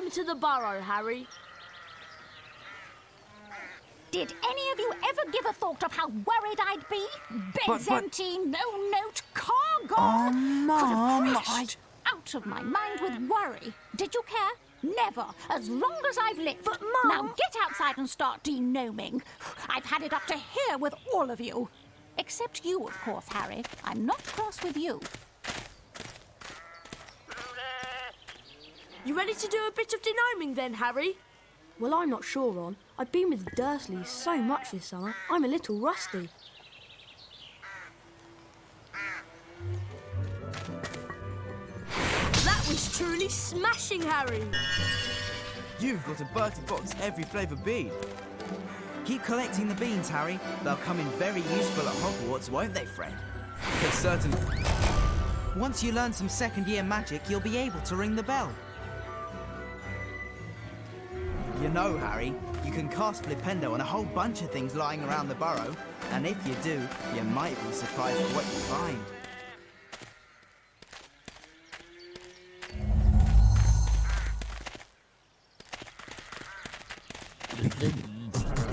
Welcome to the burrow, Harry. Did any of you ever give a thought of how worried I'd be? Beds empty, no note, car gone. Oh, Mum, Could have crashed. Out of my mind with worry. Did you care? Never, as long as I've lived. But, Mum... Now get outside and start denoming. I've had it up to here with all of you. Except you, of course, Harry. I'm not cross with you. You ready to do a bit of denoming then, Harry? Well, I'm not sure, Ron. I've been with the Dursleys so much this summer, I'm a little rusty. That was truly smashing, Harry. You've got a Bertie Box every flavour bean. Keep collecting the beans, Harry. They'll come in very useful at Hogwarts, won't they, Fred? They certainly... Once you learn some second-year magic, you'll be able to ring the bell. You know, Harry, you can cast Flipendo on a whole bunch of things lying around the burrow, and if you do, you might be surprised at what you find.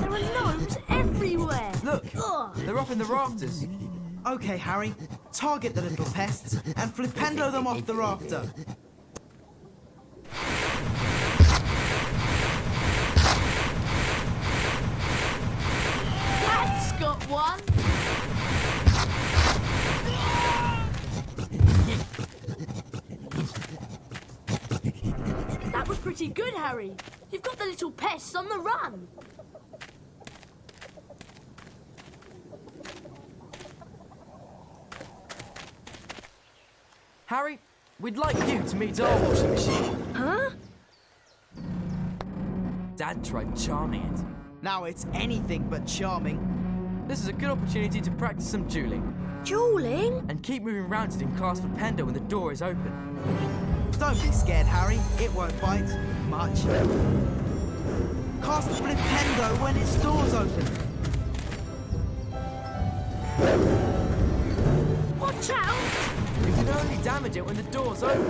There are gnomes everywhere. Look, Ugh. they're up in the rafters. Okay, Harry, target the little pests and Flipendo them off the rafter. That's got one. That was pretty good, Harry. You've got the little pests on the run. Harry, we'd like you to meet our washing machine. Huh? Dad tried charming it. Now it's anything but charming. This is a good opportunity to practice some dueling Dueling? and keep moving around it in class for Pendo when the door is open. Don't be scared, Harry. It won't bite much. Cast Flipendo when its door's open. Watch out! You can only damage it when the door's open.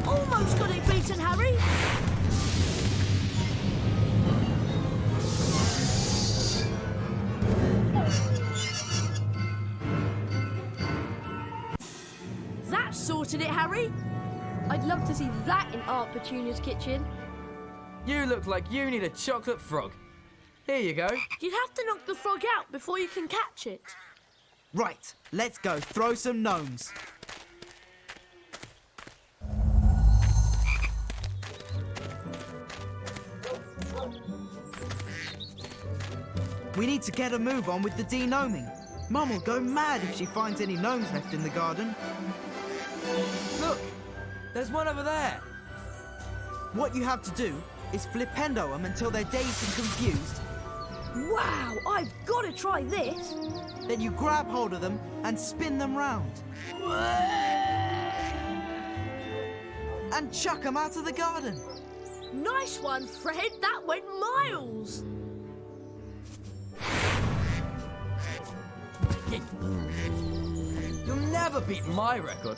Almost got it beaten, Harry. That sorted it, Harry. I'd love to see that in Aunt Petunia's kitchen. You look like you need a chocolate frog. Here you go. You'd have to knock the frog out before you can catch it. Right, let's go throw some gnomes. We need to get a move on with the denoming. Mum will go mad if she finds any gnomes left in the garden. Look, there's one over there. What you have to do is Flipendo them until they're dazed and confused. Wow, I've got to try this. Then you grab hold of them and spin them round. And chuck them out of the garden. Nice one, Fred. That went miles. You'll never beat my record.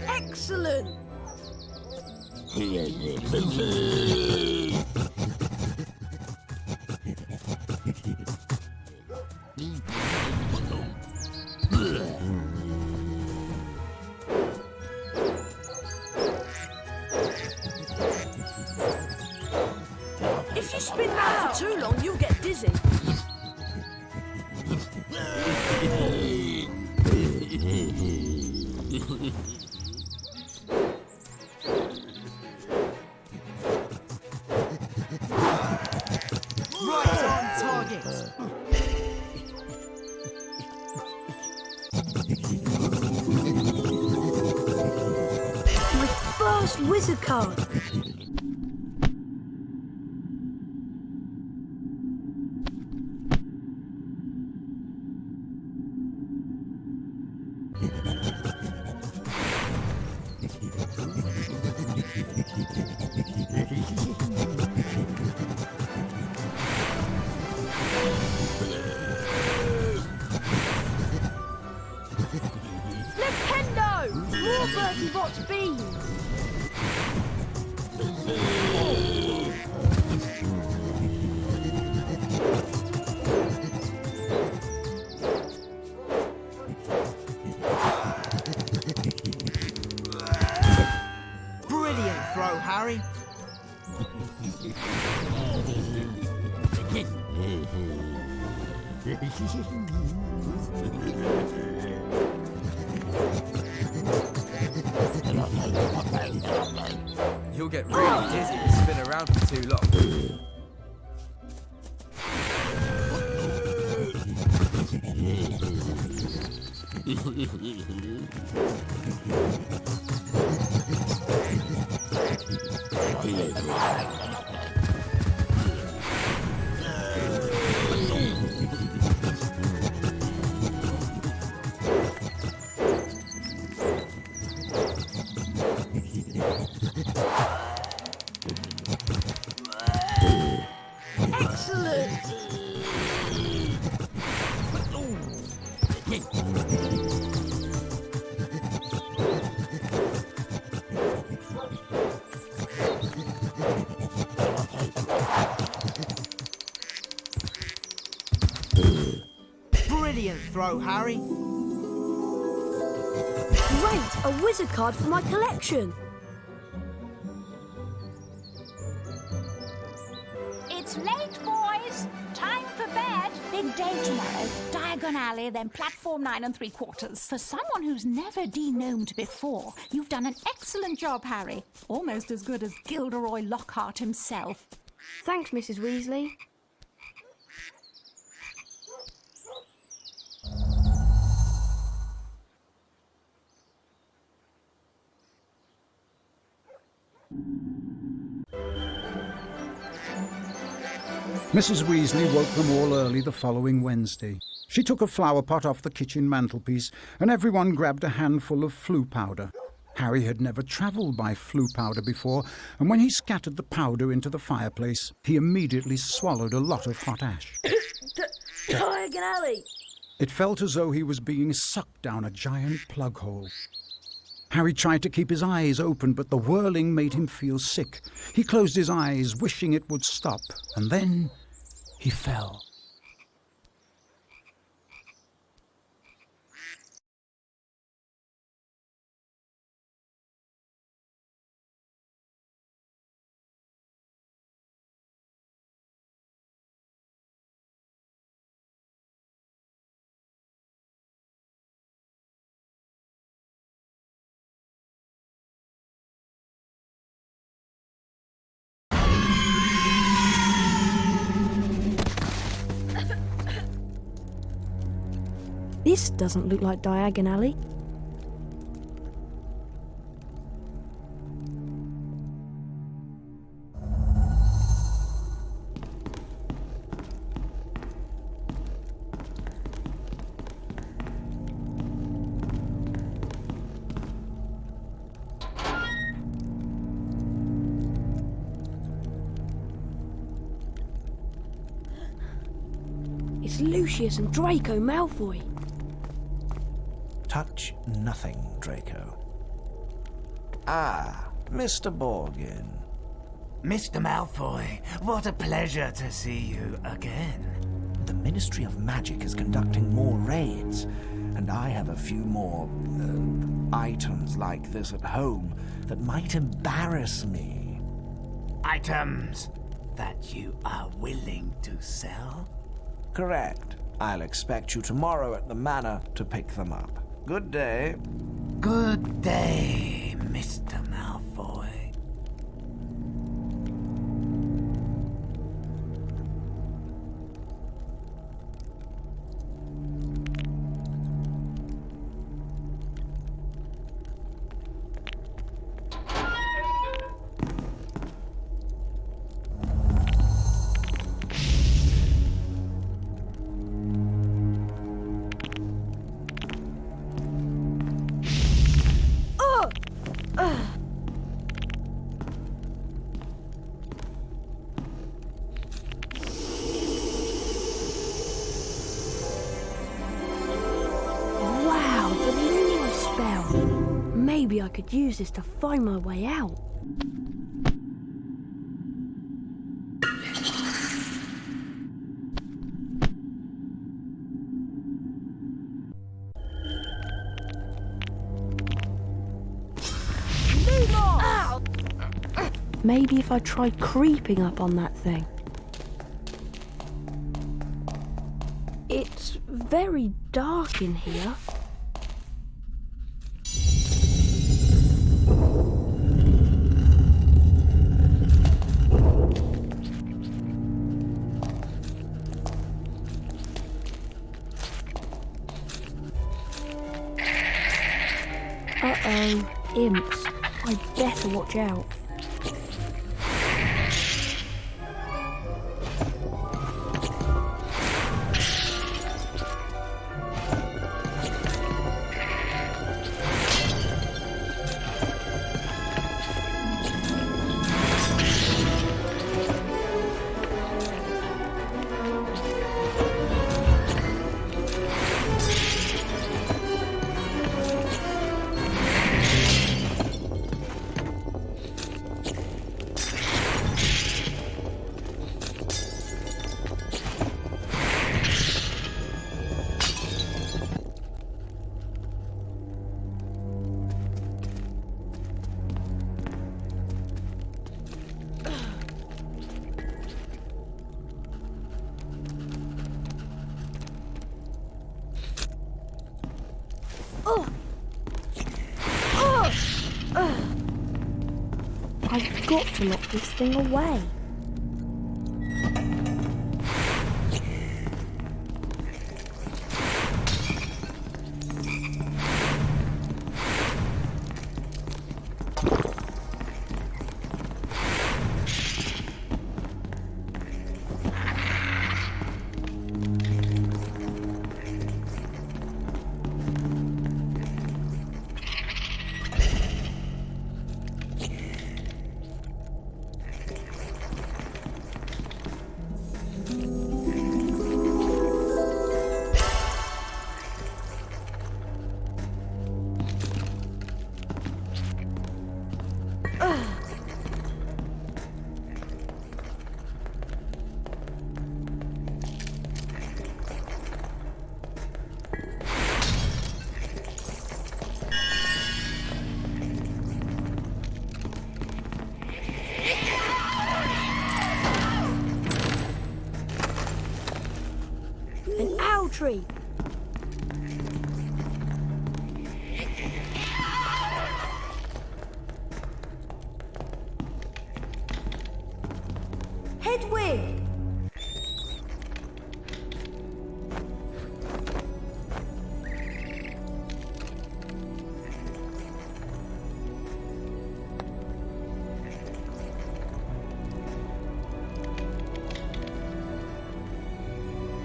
Excellent. If you spin round for too long, you'll get dizzy. Right on target. My first wizard card. Bertie Bott's bean. Brilliant throw, Harry. You'll get really dizzy if you spin around for too long. Brilliant throw, Harry. Great, a wizard card for my collection. It's late, boys. Time for bed. Big day tomorrow. Diagon Alley, then platform 9 3/4. For someone who's never de-gnomed before, you've done an excellent job, Harry. Almost as good as Gilderoy Lockhart himself. Thanks, Mrs. Weasley. Mrs. Weasley woke them all early the following Wednesday. She took a flower pot off the kitchen mantelpiece, and everyone grabbed a handful of flue powder. Harry had never travelled by flue powder before, and when he scattered the powder into the fireplace, he immediately swallowed a lot of hot ash. Diagon Alley. It felt as though he was being sucked down a giant plug hole. Harry tried to keep his eyes open, but the whirling made him feel sick. He closed his eyes, wishing it would stop, and then he fell. This doesn't look like Diagon Alley. It's Lucius and Draco Malfoy. Touch nothing, Draco. Ah, Mr. Borgin. Mr. Malfoy, what a pleasure to see you again. The Ministry of Magic is conducting more raids, and I have a few more items like this at home that might embarrass me. Items that you are willing to sell? Correct. I'll expect you tomorrow at the manor to pick them up. Good day. Good day, Mr. Malfoy. could use this to find my way out. Maybe if I tried creeping up on that thing. It's very dark in here. Uh-oh, imps. I'd better watch out. I've got to lock this thing away. An owl tree. Hedwig!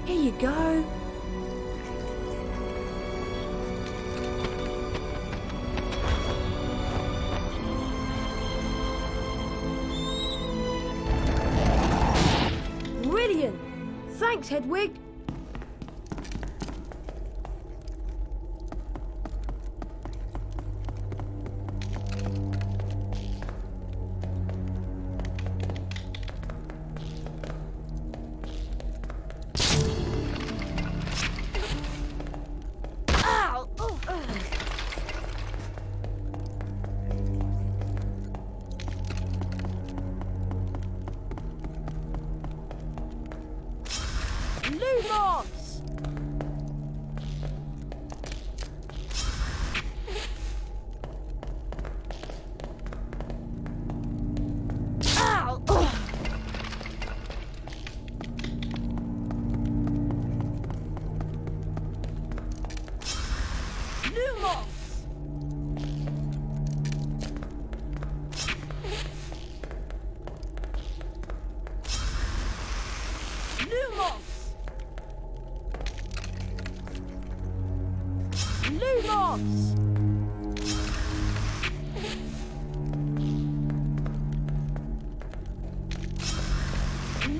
Here you go. Brilliant! Thanks, Hedwig. Lumos! Ow! Lumos! Lumos! Lumos!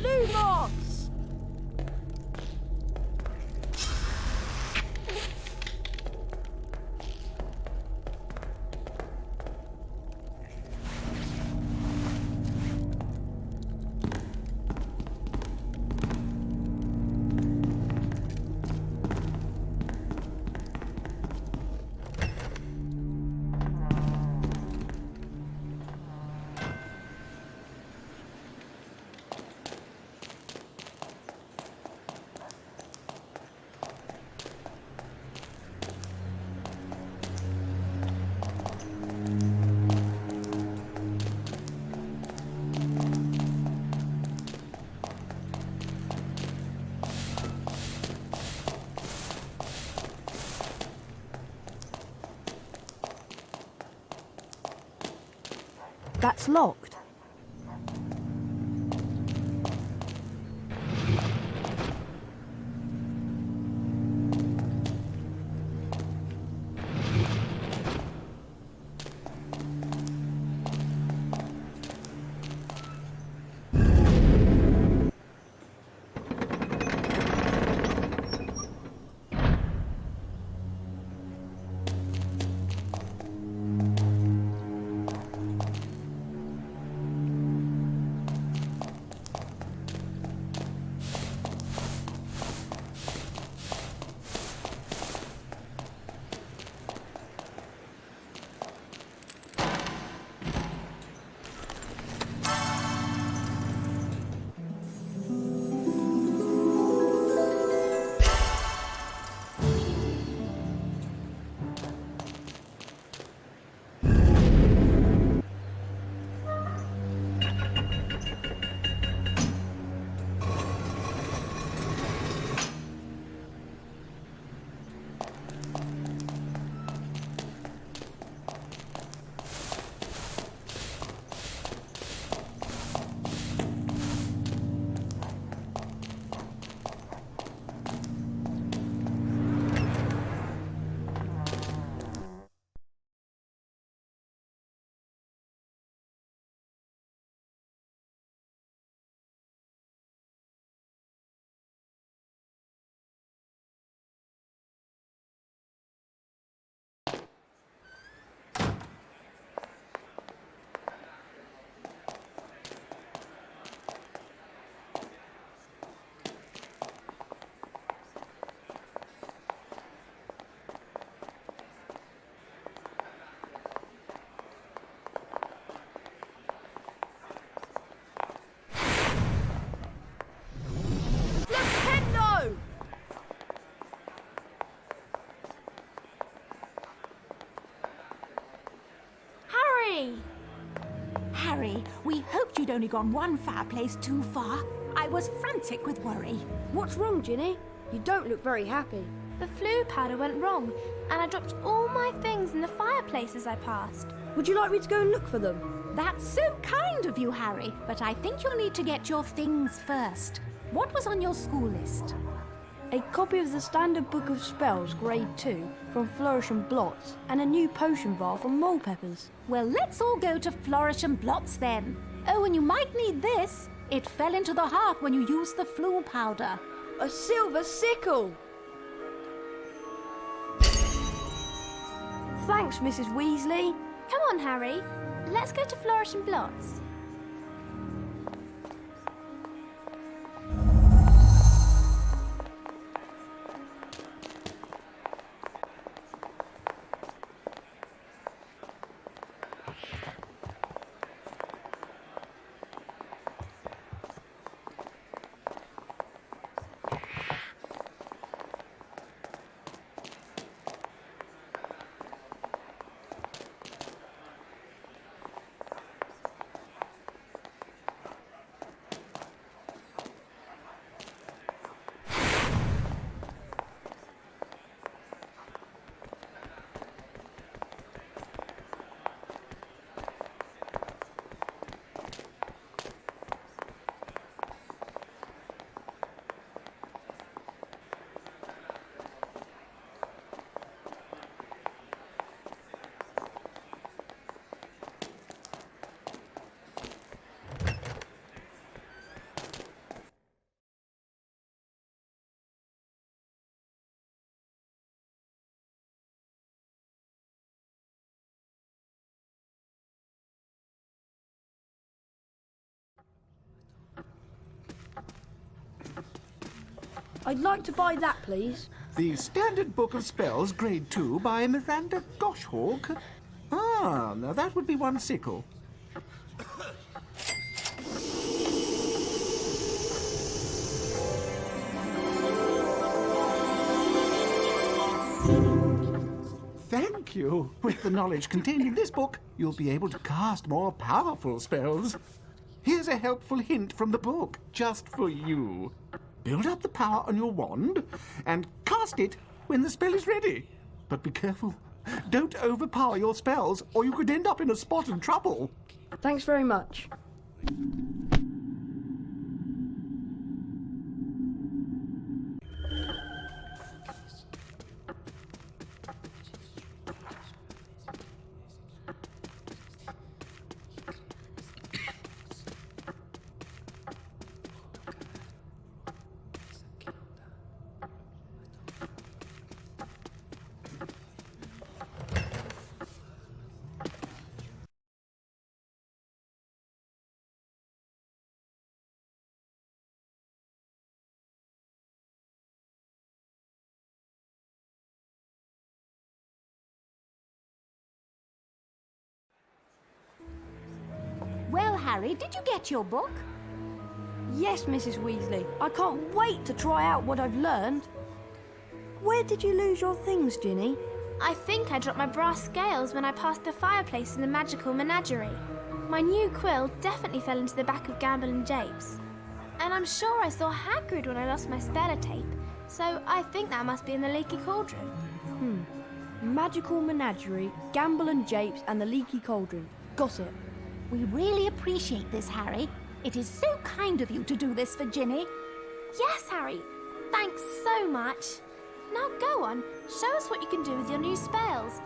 Lumos! That's locked. Flipendo! Harry! Harry, we hoped you'd only gone one fireplace too far. I was frantic with worry. What's wrong, Ginny? You don't look very happy. The flue powder went wrong, and I dropped all my things in the fireplace as I passed. Would you like me to go and look for them? That's so kind of you, Harry, but I think you'll need to get your things first. What was on your school list? A copy of the Standard Book of Spells, Grade 2, from Flourish and Blots, and a new potion vial from Mole Peppers. Well, let's all go to Flourish and Blots then. Oh, and you might need this. It fell into the hearth when you used the flue powder. A silver sickle! Thanks, Mrs. Weasley. Come on, Harry. Let's go to Flourish and Blots. I'd like to buy that, please. The Standard Book of Spells, Grade 2, by Miranda Goshawk. Ah, now that would be one sickle. Thank you. With the knowledge contained in this book, you'll be able to cast more powerful spells. Here's a helpful hint from the book, just for you. Build up the power on your wand and cast it when the spell is ready. But be careful. Don't overpower your spells, or you could end up in a spot of trouble. Thanks very much. Well, Harry, did you get your book? Yes, Mrs. Weasley. I can't wait to try out what I've learned. Where did you lose your things, Ginny? I think I dropped my brass scales when I passed the fireplace in the magical menagerie. My new quill definitely fell into the back of Gamble and Japes. And I'm sure I saw Hagrid when I lost my speller tape, so I think that must be in the leaky cauldron. Magical Menagerie, Gamble and Japes and the Leaky Cauldron. Got it. We really appreciate this, Harry. It is so kind of you to do this for Ginny. Yes, Harry. Thanks so much. Now go on, show us what you can do with your new spells.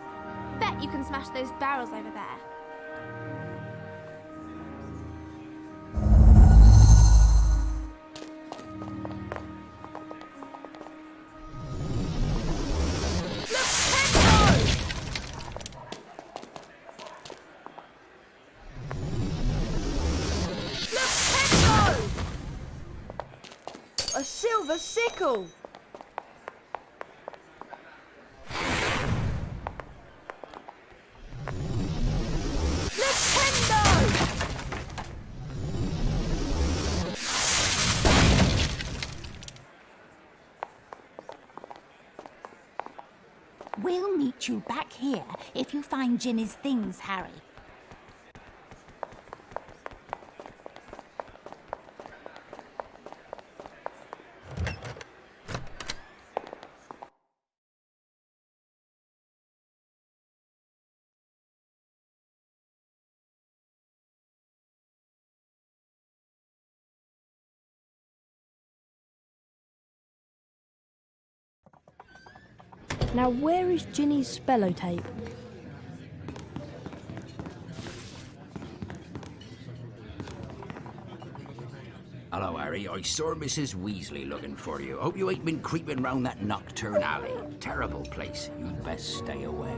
Bet you can smash those barrels over there. A silver sickle! We'll meet you back here if you find Ginny's things, Harry. Now where is Ginny's spello tape? Hello, Harry. I saw Mrs. Weasley looking for you. Hope you ain't been creeping round that nocturne alley. Terrible place. You'd best stay away.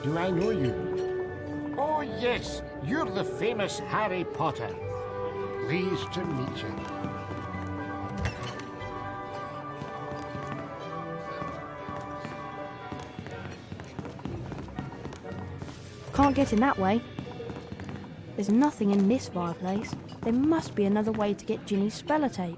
Do I know you? Oh, yes. You're the famous Harry Potter. Pleased to meet you. Can't get in that way. There's nothing in this fireplace. There must be another way to get Ginny's speller tape.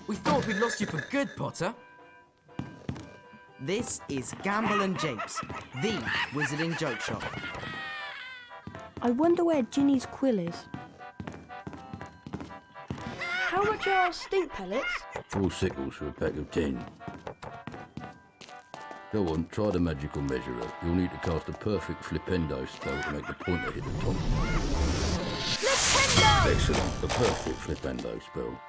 We thought we'd lost you for good, Potter. This is Gamble and Japes, the wizarding joke shop. I wonder where Ginny's quill is. How much are stink pellets? 4 sickles for a pack of 10. Go on, try the magical measurer. You'll need to cast a perfect flipendo spell to make the pointer hit the top. Flipendo! Excellent, a perfect flipendo spell.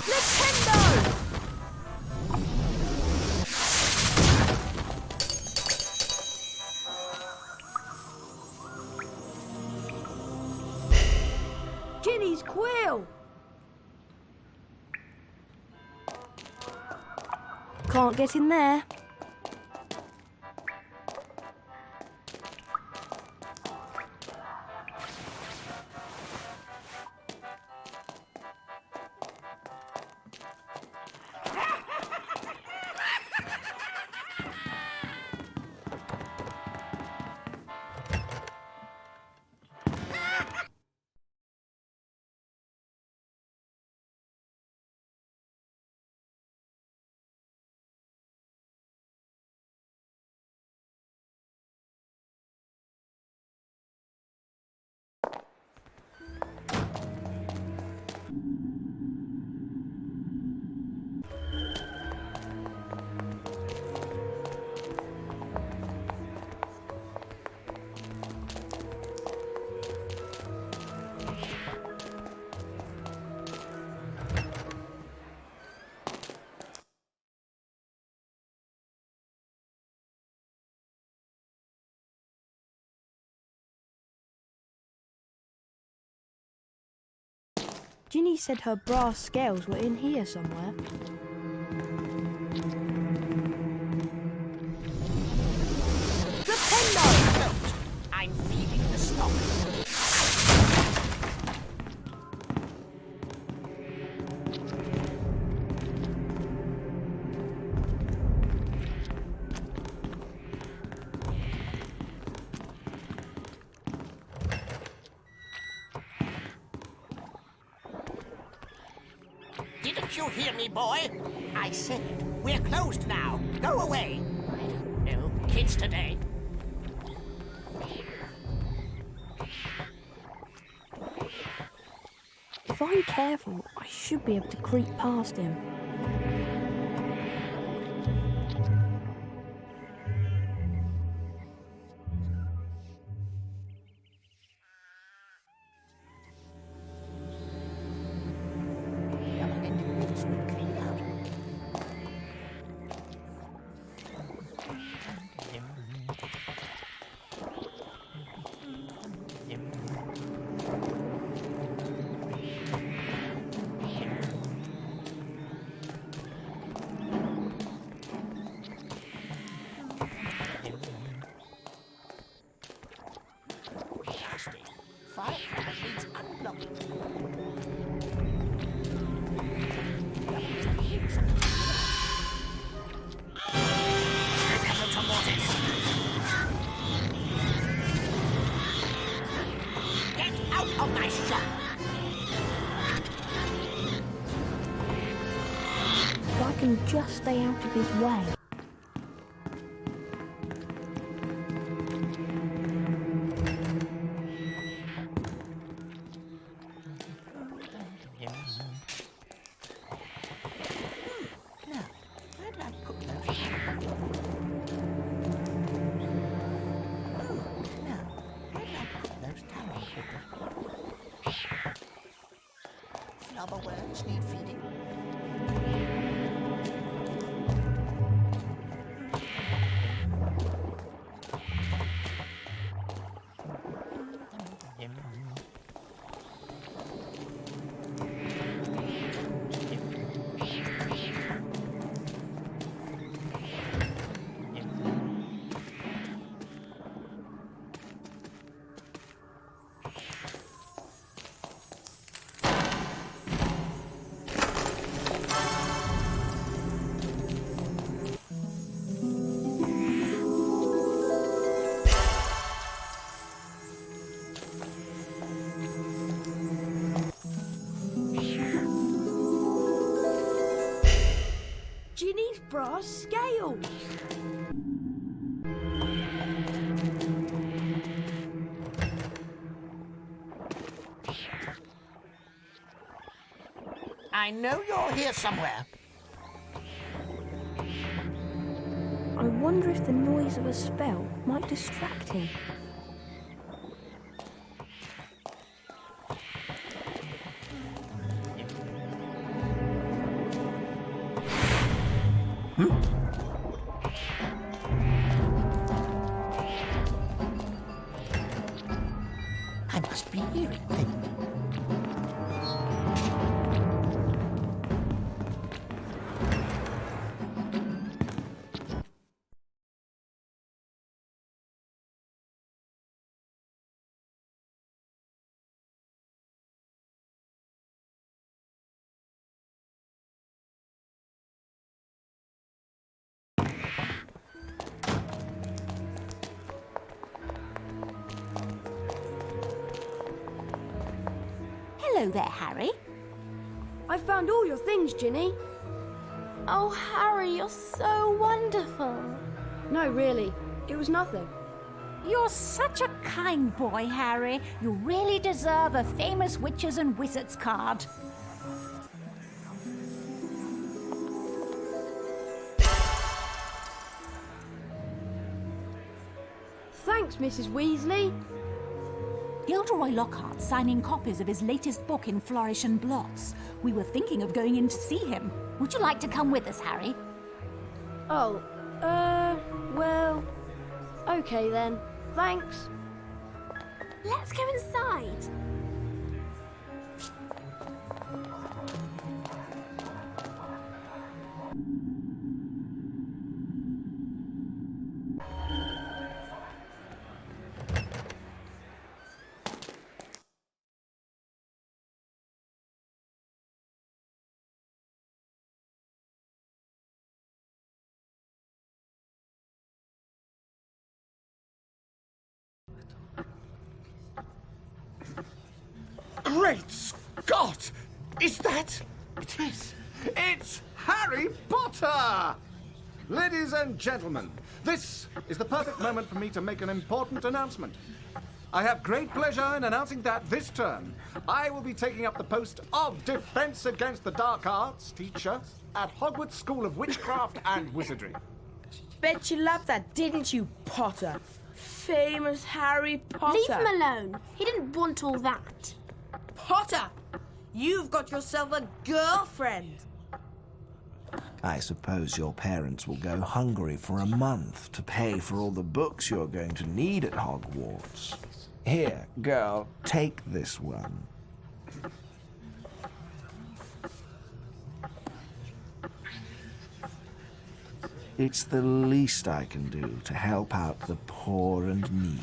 Flipendo! Ginny's quill! Can't get in there. Ginny said her brass scales were in here somewhere. Flipendo! I'm feeding the stock. Didn't you hear me, boy? I said we're closed now. Go away. I don't know. Kids today. If I'm careful, I should be able to creep past him. Of my shop. If I can just stay out of his way. Other words need feeding. brass scales. I know you're here somewhere. I wonder if the noise of a spell might distract him. I must be hearing things. Hello there, Harry. I found all your things, Ginny. Oh, Harry, you're so wonderful. No, really. It was nothing. You're such a kind boy, Harry. You really deserve a famous witches and wizards card. Thanks, Mrs. Weasley. Gilderoy Lockhart's signing copies of his latest book in Flourish and Blots. We were thinking of going in to see him. Would you like to come with us, Harry? Oh, well, okay then. Thanks. Let's go inside. Great Scott! Is that... It is. It's Harry Potter! Ladies and gentlemen, this is the perfect moment for me to make an important announcement. I have great pleasure in announcing that this term, I will be taking up the post of Defense Against the Dark Arts teacher at Hogwarts School of Witchcraft and Wizardry. Bet you loved that, didn't you, Potter? Famous Harry Potter. Leave him alone. He didn't want all that. Potter, you've got yourself a girlfriend. I suppose your parents will go hungry for a month to pay for all the books you're going to need at Hogwarts. Here, girl, take this one. It's the least I can do to help out the poor and needy.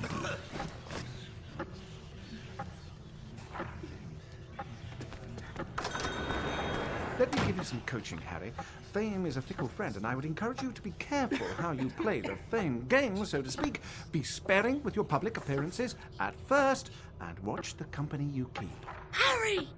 Let me give you some coaching, Harry. Fame is a fickle friend, and I would encourage you to be careful how you play the fame game, so to speak. Be sparing with your public appearances at first, and watch the company you keep. Harry!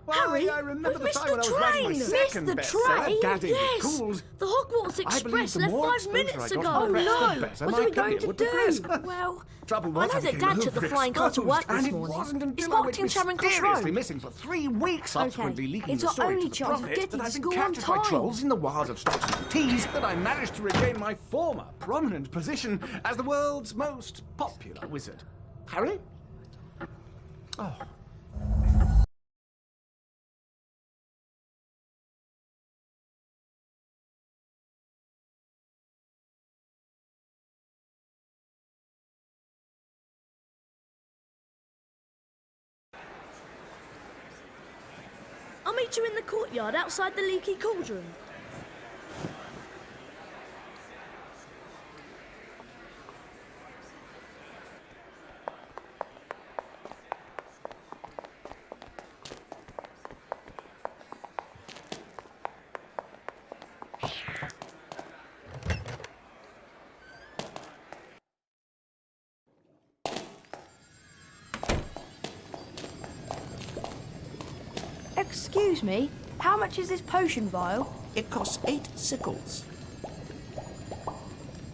Why, Harry, I remember we've the time when I was writing my second Missed the bestseller, train? Gadding Yes! with Ghouls. The Hogwarts I believe Express the left more 5 exposure minutes I ago. got, Oh the no! better What my are we career going to would do? progress. Well, Trouble I was, know I that became Dad took the flying car to overexposed, work this and morning. it wasn't Is until I went marketing Charing Cross mysteriously Road? missing for 3 weeks, subsequently leaking It's the our story only to the chance of prophet getting that to I've been school on captured by time. trolls in the wilds of Stockton and Tees, that I managed to regain my former prominent position as the world's most popular wizard. Harry? Oh. I'll meet you in the courtyard outside the leaky cauldron. Excuse me, how much is this potion vial? It costs 8 sickles.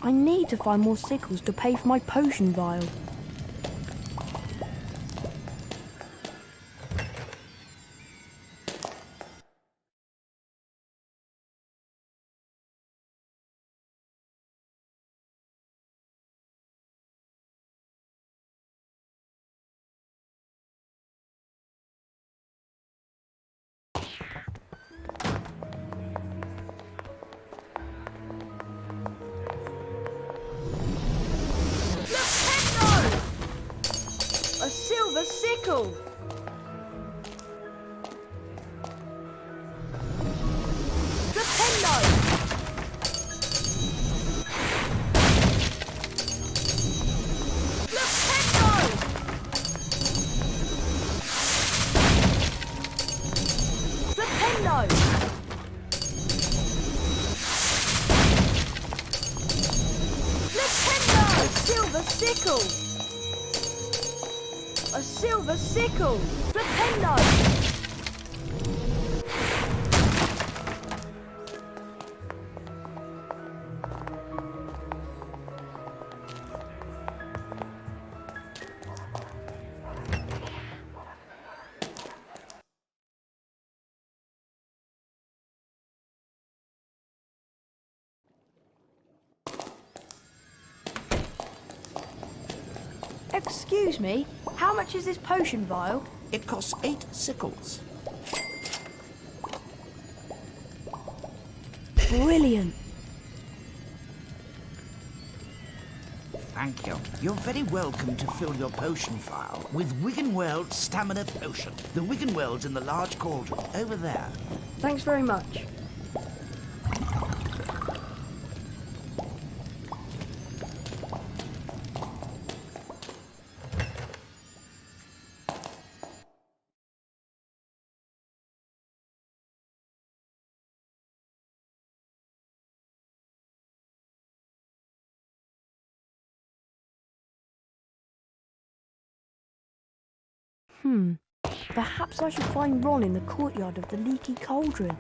I need to find more sickles to pay for my potion vial. A silver sickle! Flipendo! Flipendo! Flipendo! Flipendo! A silver sickle! A silver sickle! Flipendo! Excuse me, how much is this potion vial? It costs 8 sickles. Brilliant. Thank you. You're very welcome to fill your potion vial with Wiggenweld's Stamina Potion. The Wiggenweld's in the large cauldron, over there. Thanks very much. Perhaps I should find Ron in the courtyard of the Leaky Cauldron.